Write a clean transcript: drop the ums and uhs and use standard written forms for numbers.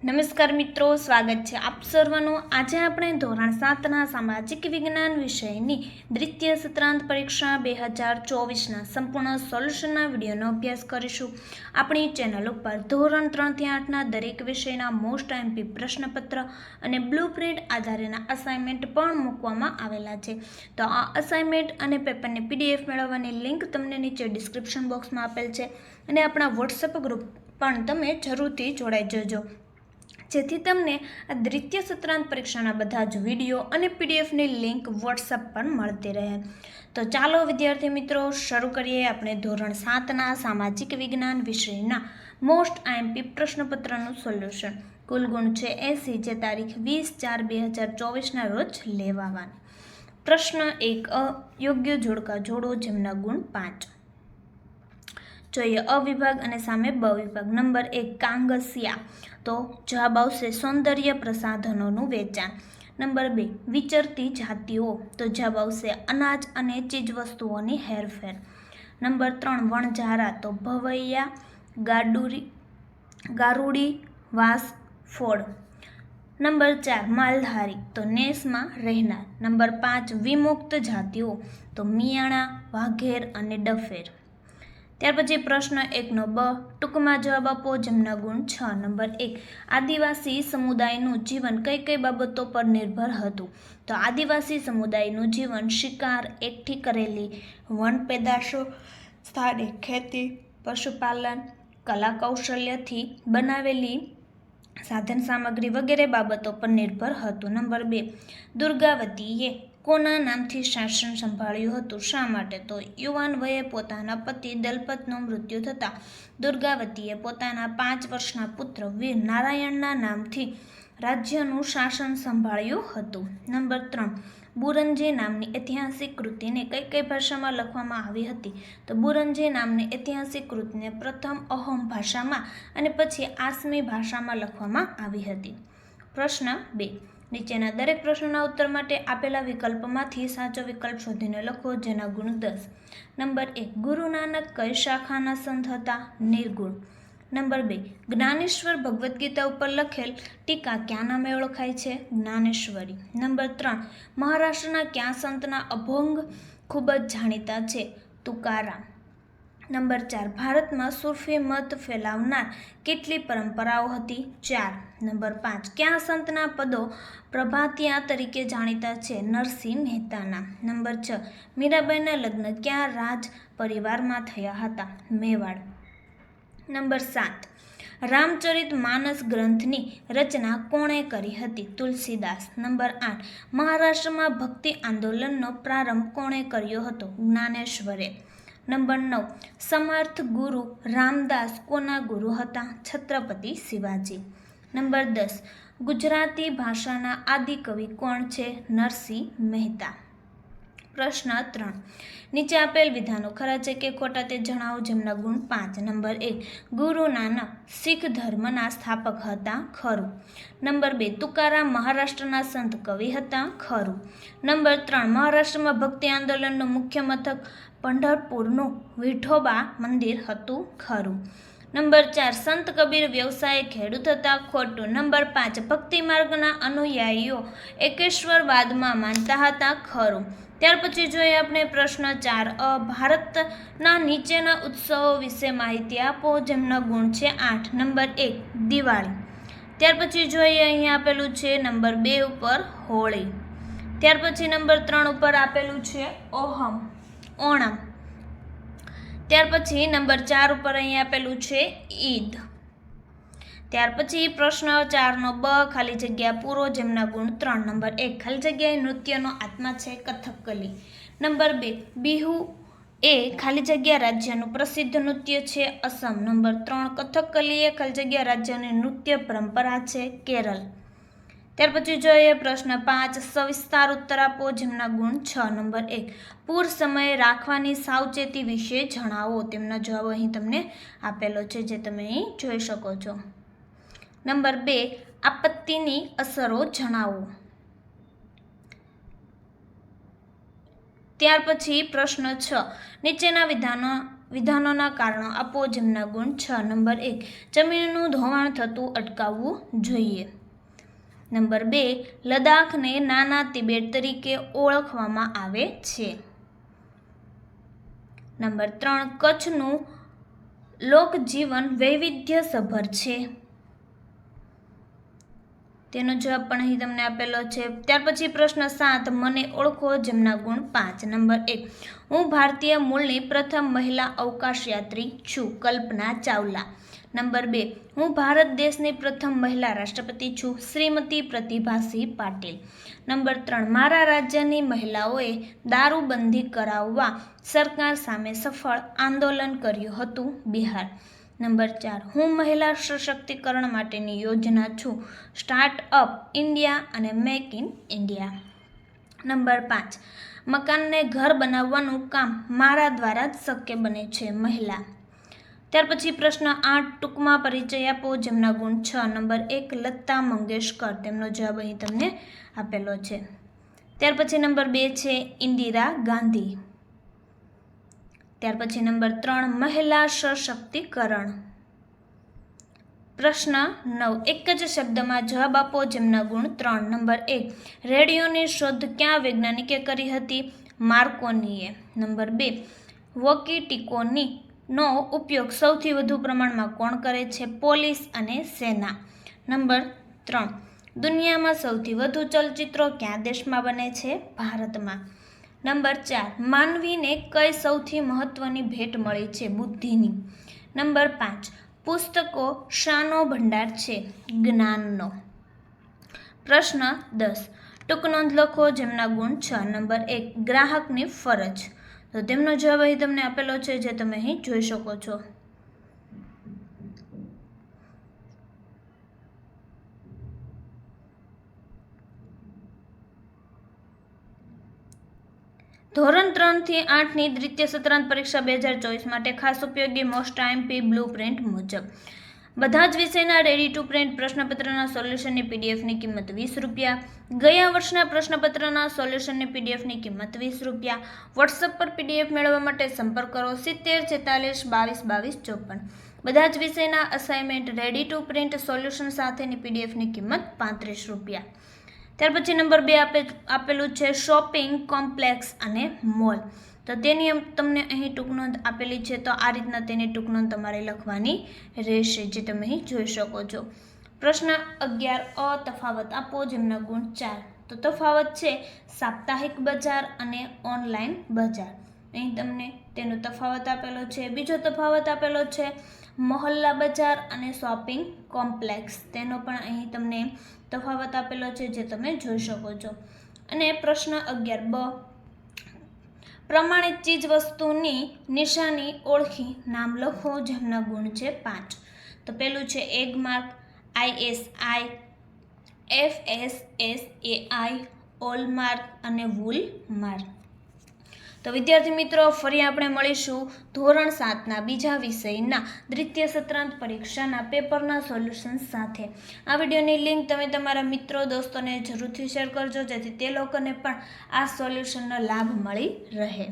નમસ્કાર મિત્રો, સ્વાગત છે આપ સર્વનું। આજે આપણે ધોરણ 7ના સામાજિક વિજ્ઞાન વિષયની દ્વિતીય સત્રાંત પરીક્ષા 2024ના સંપૂર્ણ સોલ્યુશનના વિડીયોનો અભ્યાસ કરીશું। આપણી ચેનલ ઉપર ધોરણ 3 થી 8ના દરેક વિષયના મોસ્ટ આઈએમપી પ્રશ્નપત્ર અને બ્લુપ્રિન્ટ આધારેના અસાઇનમેન્ટ પણ મૂકવામાં આવેલા છે। તો આ અસાઇનમેન્ટ અને પેપરની પીડીએફ મેળવવાની લિંક તમને નીચે ડિસ્ક્રિપ્શન બોક્સમાં આપેલ છે અને આપણા વોટ્સએપ ગ્રુપ પણ તમે જરૂરથી જોડાઈ જજો, જેથી તમને આ દ્વિતીય સત્રાંત પરીક્ષાના બધા જ વિડીયો અને પીડીએફની લિંક વોટ્સએપ પર મળતી રહે। તો ચાલો વિદ્યાર્થી મિત્રો શરૂ કરીએ આપણે ધોરણ 7ના સામાજિક વિજ્ઞાન વિષયના મોસ્ટ આઈએમપી પ્રશ્નપત્રનું સોલ્યુશન। કુલ ગુણ છે 80, જે તારીખ 20/4/2024ના રોજ લેવાવાના। પ્રશ્ન 1, અયોગ્ય જોડકા જોડો, જેમના ગુણ 5 જોઈએ। અ વિભાગ અને સામે બ વિભાગ। નંબર 1, કાંગસિયા, તો જવાબ આવશે સૌંદર્ય પ્રસાધનોનું વેચાણ। નંબર 2, વિચરતી જાતિઓ, તો જવાબ આવશે અનાજ અને ચીજવસ્તુઓની હેરફેર। નંબર 3, વણઝારા, તો ભવૈયા, ગારુડી, વાંસ, ફોડ। નંબર 4, માલધારી, તો નેસમાં રહેનાર। નંબર 5, વિમુક્ત જાતિઓ, તો મિયાણા, વાઘેર અને ડફેર। ત્યાર પછી પ્રશ્ન 1નો બ, ટૂંકમાં જવાબ આપો, જેમના ગુણ 6। નંબર 1, આદિવાસી સમુદાયનું જીવન કઈ કઈ બાબતો પર નિર્ભર હતું? તો આદિવાસી સમુદાયનું જીવન શિકાર, એકઠી કરેલી વન પેદાશો, સ્થાનિક ખેતી, પશુપાલન, કલા કૌશલ્યથી બનાવેલી સાધન સામગ્રી વગેરે બાબતો પર નિર્ભર હતું। નંબર 2, દુર્ગાવતીએ કોના નામથી શાસન સંભાળ્યું હતું? શા માટે? તો યુવાન વયે પોતાના પતિ દલપતનું મૃત્યુ થતાં દુર્ગાવતીએ પોતાના 5 વર્ષના પુત્ર વીર નારાયણના નામથી રાજ્યનું શાસન સંભાળ્યું હતું। નંબર 3, બુરંજી નામની ઐતિહાસિક કૃતિને કઈ કઈ ભાષામાં લખવામાં આવી હતી? તો બુરંજી નામની ઐતિહાસિક કૃતિને પ્રથમ અહોમ ભાષામાં અને પછી આસમી ભાષામાં લખવામાં આવી હતી। પ્રશ્ન 2, નીચેના દરેક પ્રશ્નોના ઉત્તર માટે આપેલા વિકલ્પમાંથી સાચો વિકલ્પ શોધીને લખો, જેના ગુણ 10। નંબર 1, ગુરુ નાનક કઈ શાખાના સંત હતા? નિર્ગુણ। નંબર 2, જ્ઞાનેશ્વર ભગવદ્ ગીતા ઉપર લખેલ ટીકા ક્યાં નામે ઓળખાય છે? જ્ઞાનેશ્વરી। નંબર 3, મહારાષ્ટ્રના કયા સંતના અભંગ ખૂબ જ જાણીતા છે? તુકારામ। નંબર 4, ભારતમાં સૂફી મત ફેલાવનાર કેટલી પરંપરાઓ હતી? 4। નંબર 5, કયા સંતના પદો પ્રભાતિયા તરીકે જાણીતા છે? નરસિંહ મહેતાના। નંબર 6, મીરાબાઈના લગ્ન કયા રાજ પરિવારમાં થયા હતા? મેવાડ। નંબર 7, રામચરિત માનસ ગ્રંથની રચના કોણે કરી હતી? તુલસીદાસ। નંબર 8, મહારાષ્ટ્રમાં ભક્તિ આંદોલનનો પ્રારંભ કોણે કર્યો હતો? જ્ઞાનેશ્વરે। નંબર 9, સમર્થ ગુરુ રામદાસ કોના ગુરુ હતા? છત્રપતિ શિવાજી। નંબર 10, ગુજરાતી ભાષાના આદિકવિ કોણ છે? નરસિંહ મહેતા। પ્રશ્ન 3, નીચે આપેલ વિધાનો ખરા છે કે ખોટા તે જણાવો, જેમના ગુણ 5। નંબર 1, ગુરુ નાનક શીખ ધર્મના સ્થાપક હતા? ખરું। નંબર 2, તુકારામ મહારાષ્ટ્રના સંત કવિ હતા? ખરું। નંબર 3, મહારાષ્ટ્રમાં ભક્તિ આંદોલનનું મુખ્ય મથક પંઢરપુરનું વિઠોબા મંદિર હતું? ખરું। નંબર 4, સંત કબીર વ્યવસાય ખેડૂત હતા? ખોટું। નંબર 5, ભક્તિ માર્ગના અનુયાયીઓ એકેશ્વરવાદમાં માનતા હતા? ખરું। ત્યાર પછી જોઈએ આપણે પ્રશ્ન 4, ભારતના નીચેના ઉત્સવો વિશે માહિતી આપો, જેમના ગુણ છે 8। નંબર 1, દિવાળી। ત્યાર પછી જોઈએ અહીંયા આપેલું છે નંબર 2 ઉપર હોળી। ત્યાર પછી નંબર 3 ઉપર આપેલું છે ઓણમ। ત્યાર પછી નંબર 4 ઉપર અહીંયા આપેલું છે ઈદ। ત્યાર પછી પ્રશ્ન 4નો બ, ખાલી જગ્યા પૂરો, જેમના ગુણ 3। નંબર 1, ખાલી જગ્યાએ નૃત્યનો આત્મા છે કથકલી। નંબર 2, બિહુ એ ખાલી જગ્યા રાજ્યનું પ્રસિદ્ધ નૃત્ય છે અસમ। નંબર 3, કથકલી એ ખાલી જગ્યા રાજ્યની નૃત્ય પરંપરા છે કેરળ। ત્યાર પછી જોઈએ પ્રશ્ન 5, સવિસ્તાર ઉત્તર આપો, જેમના ગુણ 6। નંબર 1, પૂર સમયે રાખવાની સાવચેતી વિશે જણાવો, તેમના જવાબો અહીં તમને આપેલો છે, જે તમે અહીં જોઈ શકો છો। નંબર 2, આપત્તિની અસરો જણાવો। ત્યાર પછી પ્રશ્ન 6, નીચેના વિધાનો વિધાનોના કારણો આપો, જેમના ગુણ 6. નંબર 1, જમીનનું ધોવાણ થતું અટકાવવું જોઈએ. નંબર 2, લદ્દાખને નાના તિબેટ તરીકે ઓળખવામાં આવે છે. નંબર 3, કચ્છનું લોકજીવન વૈવિધ્યસભર છે. તેનો જવાબ પણ અહીં તમને આપેલો છે. ત્યાર પછી પ્રશ્ન 7, મને ઓળખો, જેમના ગુણ 5. નંબર 1, હું ભારતીય મૂળની પ્રથમ મહિલા અવકાશયાત્રી છું, કલ્પના ચાવલા. નંબર 2, હું ભારત દેશની પ્રથમ મહિલા રાષ્ટ્રપતિ છું, શ્રીમતી પ્રતિભાસિંહ પાટીલ. નંબર 3, મારા રાજ્યની મહિલાઓએ દારૂબંધી કરાવવા સરકાર સામે સફળ આંદોલન કર્યું હતું, બિહાર. નંબર 4, હું મહિલા સશક્તિકરણ માટેની યોજના છું, સ્ટાર્ટઅપ ઇન્ડિયા અને મેક ઇન ઇન્ડિયા. નંબર 5, મકાનને ઘર બનાવવાનું કામ મારા દ્વારા જ શક્ય બને છે, મહિલા. ત્યાર પછી પ્રશ્ન 8, ટૂંકમાં પરિચય આપો, જેમના ગુણ 6. નંબર 1, લતા મંગેશકર. તેમનો જવાબ અહીં તમને આપેલો છે. ત્યાર પછી નંબર 2 છે ઇન્દિરા ગાંધી. ત્યાર પછી નંબર 3, મહિલા સશક્તિકરણ. પ્રશ્ન 9, એક જ શબ્દમાં જવાબ આપો, જેમના ગુણ 3. નંબર 1, રેડિયોની શોધ ક્યાં વૈજ્ઞાનિકે કરી હતી, માર્કોનીએ. નંબર 2, વોકી-ટીકોની નો ઉપયોગ સૌથી વધુ પ્રમાણમાં કોણ કરે છે, પોલીસ અને સેના. નંબર 3, દુનિયામાં સૌથી વધુ ચલચિત્રો કયા દેશમાં બને છે, ભારતમાં. નંબર 4, માનવીને કઈ સૌથી મહત્વની ભેટ મળી છે, બુદ્ધિની. નંબર 5, પુસ્તકો શાનો ભંડાર છે, જ્ઞાનનો. પ્રશ્ન 10, ટૂંક નોંધ લખો, જેમના ગુણ 6. નંબર 1, ગ્રાહકની ફરજ. તો તેમનો જવાબ અહીં તમને આપેલો છે, જે તમે અહીં જોઈ શકો છો. ધોરણ 3 થી 8ની દ્વિતીય સત્રાંત પરીક્ષા 2024 માટે ખાસ ઉપયોગી મોસ્ટ આઈએમપી બ્લુ પ્રિન્ટ મુજબ બધા જ વિષયના રેડી ટુ પ્રિન્ટ પ્રશ્નપત્રના સોલ્યુશનની પીડીએફની કિંમત ₹20. ગયા વર્ષના પ્રશ્નપત્રના સોલ્યુશનની પીડીએફની કિંમત ₹20. વોટ્સએપ પર પીડીએફ મેળવવા માટે સંપર્ક કરો 70 46 22 22 54. બધા જ વિષયના assignment ready to print solution સાથેની પીડીએફની કિંમત ₹35. ત્યાર પછી નંબર 2 આપેલું છે શોપિંગ કોમ્પ્લેક્સ અને મોલ. તો તેની તમને અહીં ટૂંક નોંધ આપેલી છે, તો આ રીતના તેની ટૂંક નોંધ તમારે લખવાની રહેશે, જે તમે અહીં જોઈ શકો છો. પ્રશ્ન 11, તફાવત આપો, જેમના ગુણ 4. તો તફાવત છે સાપ્તાહિક બજાર અને ઓનલાઈન બજાર. અહીં તમને તેનો તફાવત આપેલો છે. બીજો તફાવત આપેલો છે મોહલ્લા બજાર અને શોપિંગ કોમ્પ્લેક્સ. તેનો પણ અહીં તમને તફાવત આપેલો છે, જે તમે જોઈ શકો છો. અને પ્રશ્ન 11b, પ્રમાણિત ચીજ વસ્તુની નિશાની ઓળખી નામ લખો, જેમના ગુણ છે 5. તો પેલું છે એગ માર્ક, ISI, FSSAI, ઓલમાર્ક અને વૂલ માર્ક. તો વિદ્યાર્થી મિત્રો, ફરી આપણે મળીશું ધોરણ 7ના બીજા વિષયના દ્વિતીય સત્રાંત પરીક્ષાના પેપરના સોલ્યુશન સાથે. આ વિડીયોની લિંક તમે તમારા મિત્રો દોસ્તોને જરૂરથી શેર કરજો, જેથી તે લોકોને પણ આ સોલ્યુશનનો લાભ મળી રહે.